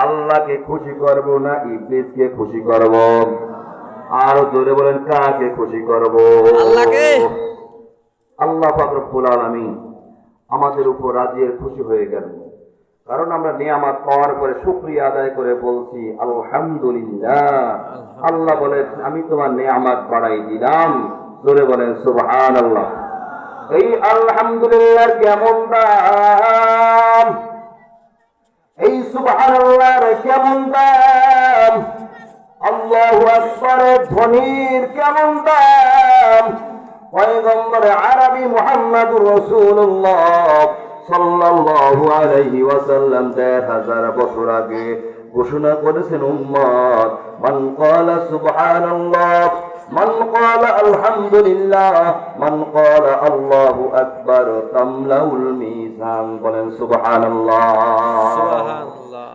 আল্লাহকে খুশি করব না ইবলিসকে খুশি করব? আর জোরে বলেন, কাকে খুশি করব? আল্লাহকে। আল্লাহ পাক রব্বুল আলামিন আমাদের উপর রাজি খুশি হয়ে গেল, কারণ আমরা নিয়ামত পাওয়ার পরে শুকরিয়া আদায় করে বলছি আলহামদুলিল্লাহ। আল্লাহ বলে, আমি তোমার নিয়ামত বাড়াই দিলাম। জোরে বলেন সুবহানাল্লাহ। এই আলহামদুলিল্লাহ কেমন দাম, এই সুবহানাল্লাহর কেমন দাম, আল্লাহু আকবারের ধ্বনির কেমন দাম। পয়গম্বর আরবি মুহাম্মদুর রাসূলুল্লাহ সাল্লাল্লাহু আলাইহি ওয়াসাল্লাম ১০০০ বছর আগে ঘোষণা করেছেন, উম্মত মান ক্বালা সুবহানাল্লাহ, মান ক্বালা আলহামদুলিল্লাহ, মান ক্বালা আল্লাহু আকবার তামলাউল মিজান। বলেন সুবহানাল্লাহ। সুবহানাল্লাহ।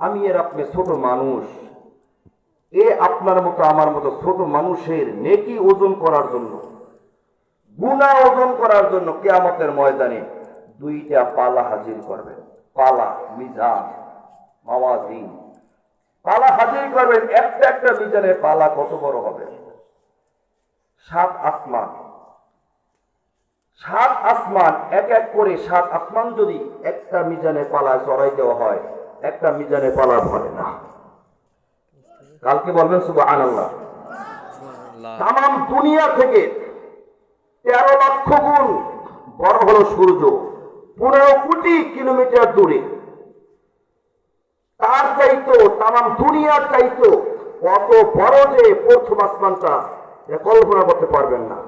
আমি এর আপনি ছোট মানুষ, এ আপনার মতো আমার মতো ছোট মানুষের নেকি ওজন করার জন্য, গুনাহ ওজন করার জন্য কিয়ামতের ময়দানে দুইটা পালা হাজির করবেন। পালা, মিজান, মাওয়াজিন। পালা হাজির করবেন। একটা একটা মিজানের পালা কত বড় হবে? ৭ আসমান। ৭ আসমান, এক এক করে ৭ আসমান যদি একটা মিজানের পালায় চড়াই দেওয়া হয়, একটা মিজানের পালা ভরে না। কালকে বলবেন সুবহানাল্লাহ। তামাম দুনিয়া থেকে ১৩ লক্ষ গুণ বড় হলো সূর্য, ১৫ কোটি কিলোমিটার দূরে। তার চাইতো, তামাম দুনিয়ার চাইতো কত বড় যে প্রথম আসমানটা, কল্পনা করতে পারবেন না।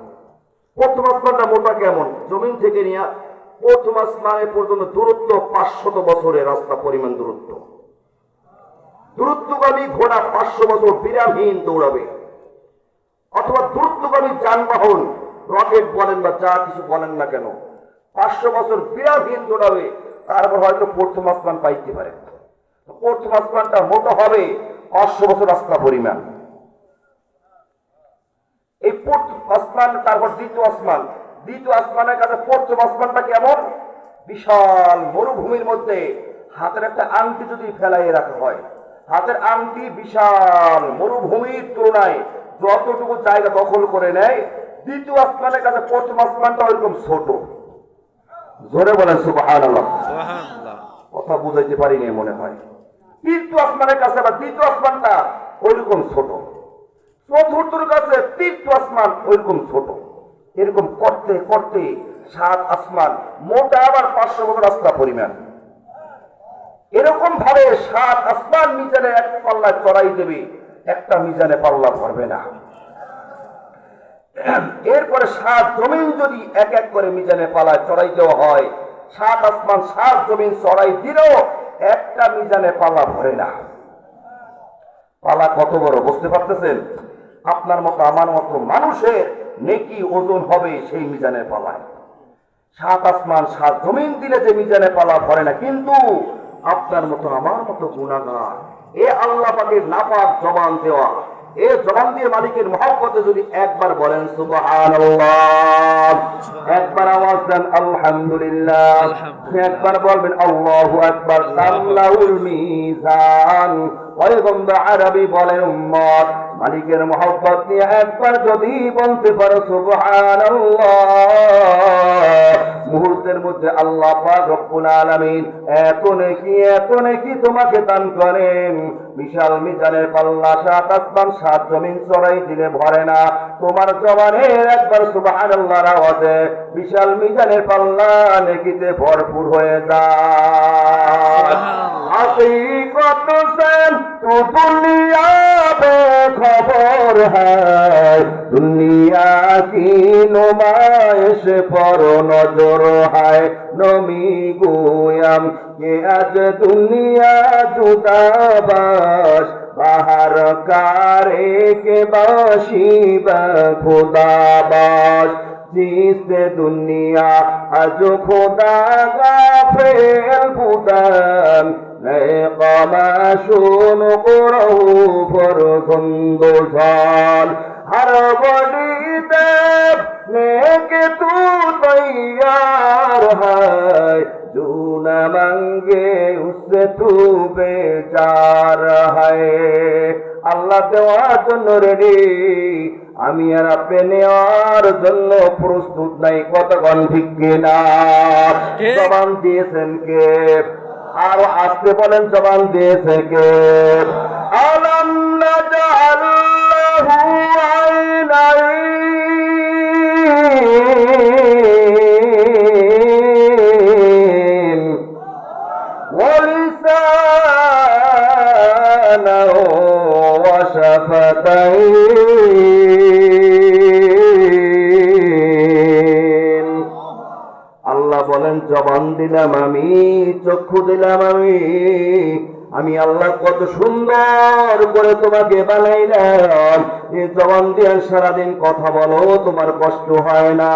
প্রথম আসমানটা মোটা কেমন, জমিন থেকে নিয়ে প্রথম আসমানে পর্যন্ত দূরত্ব ৫০০ বছরের রাস্তা পরিমাণ দূরত্ব। দূরত্বগামী ঘোড়া ৫০০ বছর বিরামহীন দৌড়াবে, অথবা দূরত্বগামী যানবাহন, রকেট বলেন বা যা কিছু বলেন না কেন, ৫০০ বছর বিরামহীন দৌড়াবে, তারপর হয়তো প্রথম আসমান পাইতে পারে। প্রথম আসমানটা মোটা হবে ৫০০ বছর রাস্তা পরিমাণ। এই প্রথম আসমান, তারপর দ্বিতীয় আসমান। দ্বিতীয় আসমানের কাছে প্রথম আসমানটা কেমন? বিশাল মরুভূমির মধ্যে হাতের একটা আংটি যদি ফেলাইয়ে রাখা হয়, হাতের আংটি বিশাল মরুভূমির তুলনায় যতটুকু জায়গা দখল করে নেয়, দ্বিতীয় আসমানের কাছে প্রথম আসমানটা ওইরকম ছোট। জোরে বলেন সুবহানাল্লাহ। সুবহানাল্লাহ। কথা বুঝাইতে পারিনি মনে হয়। তৃতীয় আসমানের কাছে আবার দ্বিতীয় আসমানটা ওইরকম ছোট, চতুর্থর কাছে তৃতীয় আসমান ওইরকম ছোট। এরকম করতে করতে ৭ আসমান মোটা আবার ৫০০ বছর রাস্তা পরিমাণ। এরকম ভাবে ৭ আসমান মিজানে এক পাল্লায় চড়াই দেবে, একটা মিজানে পাল্লা ভরবে না। এরপরে ৭ জমিন যদি এক এক করে মিজানে পাল্লায় চড়াই দেওয়া হয়, ৭ আসমান ৭ জমিন চড়াই দিলেও একটা মিজানে পাল্লা ভরে না। পালা কত বড় বুঝতে পারতেছেন? আপনার মতো আমার মতো মানুষের নেকি ওজন হবে সেই মিজানের পালায়। ৭ আসমান ৭ জমিন দিলে যে মিজানের পালা ভরে না, কিন্তু আপনার মতো আমার মতো গুনাহগার, এ আল্লাহ পাকের নাপাক জবান দেওয়া, এ জবান দিয়ে মালিকের মহব্বতে যদি একবার বলেন সুবহানাল্লাহ, একবার আওয়াজ দেন আলহামদুলিল্লাহ, একবার বলবেন আল্লাহু আকবার, তামলাউল মিজান। পয়গম্বর আরবি বলেন, উম্মত মালিকের মহব্বত নিয়ে একবার যদি বলতে পারো সুবহানাল্লাহ, মুহূর্তের মধ্যে আল্লাহ পাক রব্বুল আলামিন এত নেকি তোমাকে দান করেন। বিশাল মিজানের পাল্লা ৭ আসমান ৭ জমিন চড়াই দিলে ভরে না। তোমার জবানের একবার সুবহানাল্লাহর আওয়াজে বিশাল মিজানের পাল্লা নেকিতে ভরপুর হয়ে যায়। হাকিকত সে তো দুনিয়া বে খবর হ্যায়, দুনিয়া কি নুমাইশ পর নজর হায়। নমি গোয়াম কে আজ দুনিয়া জুদাবাস, বাহার কারে কে বাসি বা খুদাবাস। जिससे दुनिया आज खुदा गाफिल बुदान, नए कमाशुन कुरहु पर सुंदुसान। हर बड़ी देव नेके तू तैयार है, न मांगे उससे तू बेजार है আল্লাহ দেওয়ার জন্য রেডি আমি আর আপনি নেওয়ার জন্য প্রস্তুত নাই কতক্ষণ ঠিক কিনা ঠিক। জবান দিয়েছেন কে আরো আসতে বলেন জবান দিয়েছে কে আলাম নাজআল্লাহু আইনাইন ولسانا وشفتين আল্লাহ বলেন জবান দিলাম আমি চক্ষু দিলাম আমি আল্লাহ কত সুন্দর করে তোমাকে বানাইলাম এই জবান দিয়ে সারাদিন কথা বলো তোমার কষ্ট হয় না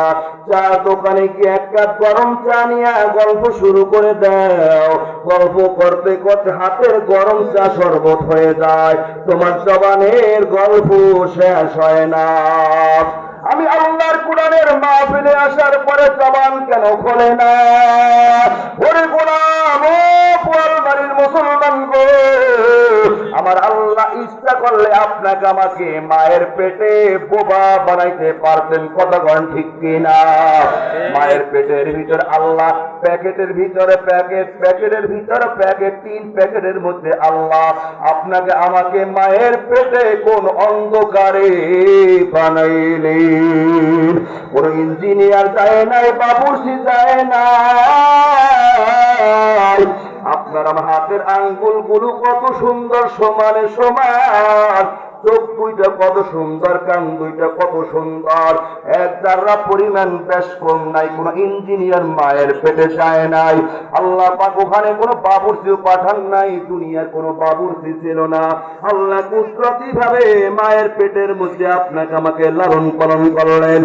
চা দোকানে গিয়ে এক কাপ গরম চা নিয়ে গল্প শুরু করে দাও গল্প করতে করতে হাতের গরম চা শরবত হয়ে যায় তোমার জবানের গল্প শেষ হয় না আমি আল্লাহর কোরআনের মাহফিলে আসার পরে জবান কেন খোলে না ওরে গোলাম ও পোয়ালবাড়ির মুসলমান গো আমার আল্লাহ ইচ্ছা করলে আপনাকে আমাকে মায়ের পেটে বোবা বানাইতে পারতেন কতক্ষণ ঠিক কিনা মায়ের পেটের ভিতর আল্লাহ প্যাকেটের ভিতরে প্যাকেটের ভিতরে প্যাকেট 3 প্যাকেটের মধ্যে আল্লাহ আপনাকে আমাকে মায়ের পেটে কোন অন্ধকারে বানাইলেন কোন ইঞ্জিনিয়ার যায় নাই বাবুর্চি যায় না আপনার আমার হাতের আঙ্গুলগুলো কত সুন্দর সমানে সমান চোখ দুইটা কত সুন্দর কান দুইটা কত সুন্দর এক জাররা পরিমাণ বেশ কম নাই কোন ইঞ্জিনিয়ার মায়ের পেটে যায় নাই আল্লাহ পাক ওখানে কোনো বাবুর্চিও পাঠান নাই দুনিয়ার কোনো বাবুর্চি ছিল না আল্লাহ কুদরতি ভাবে মায়ের পেটের মধ্যে আপনাকে আমাকে লালন পালন করলেন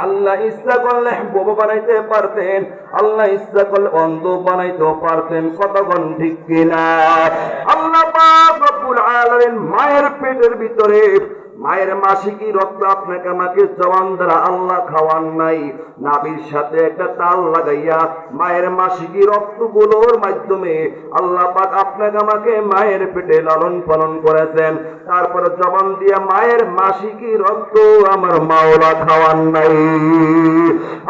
আল্লাহ ইচ্ছা করলে বোবা বানাইতে পারতেন আল্লাহ ইচ্ছা করলে অন্ধ বানাইতেও পারতেন কতক্ষণ ঠিক কিনা আল্লাহ পাক রব্বুল আলামিন মায়ের পেটের ভিতরে মায়ের মাসিকি রক্ত আপনাকে আমাকে জবান দ্বারা আল্লাহ খাওয়ান নাই নাভির সাথে একটা তাল লাগাইয়া মায়ের মাসিকি রক্তগুলোর মাধ্যমে আল্লাহ পাক আপনাকে আমাকে মায়ের পেটে লালন পালন করেছেন তারপরে জবান দিয়া মায়ের মাসিকি রক্ত আমার মাওলা খাওয়ান নাই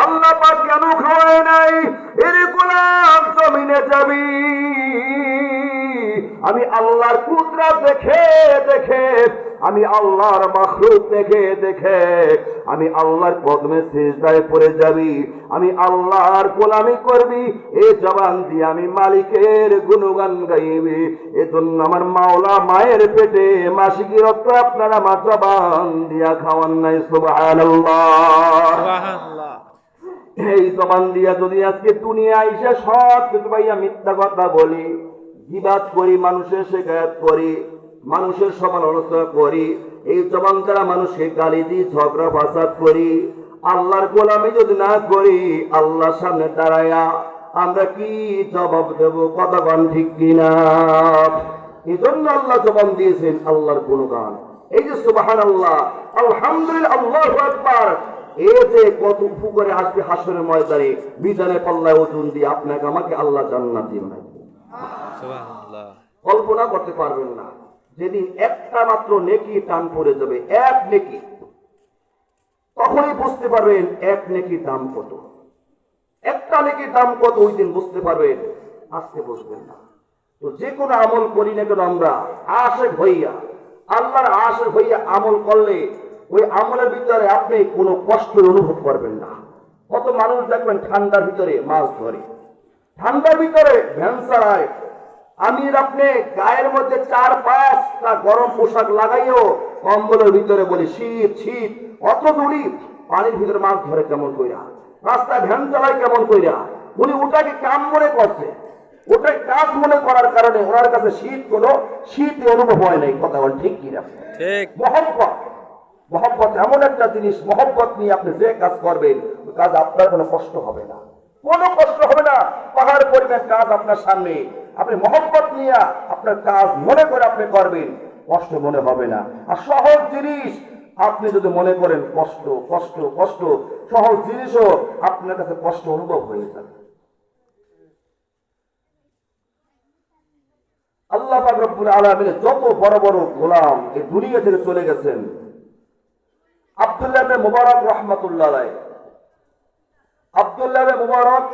আল্লাহ পাক কেন খাওয়ায় নাই এর গোলাম জমিনে যাবি আমি আল্লাহর কুদরত দেখে দেখে আমি আল্লাহর মাখলুক দেখে দেখে আমি আল্লাহর কদমে সিজদায় পড়ে যাবি আমি আল্লাহর গোলামি করবি এই জবান দিয়ে আমি মালিকের গুণগান গাইবি এজন্য আমার মাওলা মায়ের পেটে মাসিকি রক্ত আপনারা আমার জবান দিয়া খাওয়ান নাই সুবহানাল্লাহ সুবহানাল্লাহ এই জবান দিয়া যদি আজকে দুনিয়া আইসা সব কিছু ভাইয়া মিথ্যা কথা বলি গীবাত করি মানুষের শিকায়ত করি মানুষের সমালোচনা করি এই জবান দ্বারা মানুষকে গালি দিই ঝগড়া ফাসাদ করি আল্লাহর গোলামি যদি না করি আল্লাহর সামনে দাঁড়ায়া আমরা কি জবাব দেব কতক্ষণ ঠিক কিনা এই জন্য আল্লাহ জবান দিয়েছেন আল্লাহর গুণগান এই যে সুবহানাল্লাহ আলহামদুলিল্লাহ আল্লাহু আকবার এই যে কত উফু করে আসবে হাসরের ময়দানে বিধানের পাল্লায় ওজন দিয়ে আপনাকে আমাকে আল্লাহ জান্নাত দিবেন সুবহানাল্লাহ কল্পনা করতে পারবেন না যেদিন একটা মাত্র নেকি টান পড়ে যাবে এক নেকি তখনই বুঝতে পারবেন এক নেকির দাম কত একটা নেকির দাম কত ওই দিন বুঝতে পারবেন আজকে বুঝবেন না তো যে কোনো আমল করি না কেন আমরা আশেক হইয়া আল্লাহর আশেক হইয়া আমল করলে ওই আমলের ভিতরে আপনি কোনো কষ্ট অনুভব করবেন না কত মানুষ দেখবেন ঠান্ডার ভিতরে মাছ ধরে ঠান্ডার ভিতরে ভ্যান চালায় আমি আপনি গায়ের মধ্যে 4-5টা গরম পোশাক লাগাইও কম্বলের ভিতরে বলি শীত শীত অত দূরি পানির ভিতরে মাছ ধরে কেমন কইরা রাস্তায় ভ্যান চালায় কেমন কইরা উনি ওটাকে কাম মনে করছে ওটাই কাজ মনে করার কারণে ওনার কাছে শীত অনুভব হয় নাই কথা বলেন ঠিক কিনা ঠিক মহব্বত এমন একটা জিনিস মহব্বত নিয়ে আপনি যে কাজ করবেন ওই কাজ আপনার কোনো কষ্ট হবে না কোনো কষ্ট হবে না পাহাড় পরিমাণ কাজ আপনার সামনে আপনি মহব্বত নিয়ে আপনার কাজ মনে করে আপনি করবেন কষ্ট মনে হবে না আর সহজ জিনিস আপনি যদি মনে করেন কষ্ট কষ্ট কষ্ট সহজ জিনিসও আপনার কাছে কষ্ট অনুভব হয়ে যাবে আল্লাহ পাক রব্বুল আলামিনের যত বড় বড় গোলাম এই দুনিয়া থেকে চলে গেছেন, আব্দুল্লাহ ইবনে মুবারক রাহমাতুল্লাহ আলাইহি, আব্দুল্লাহ ইবনে মুবারক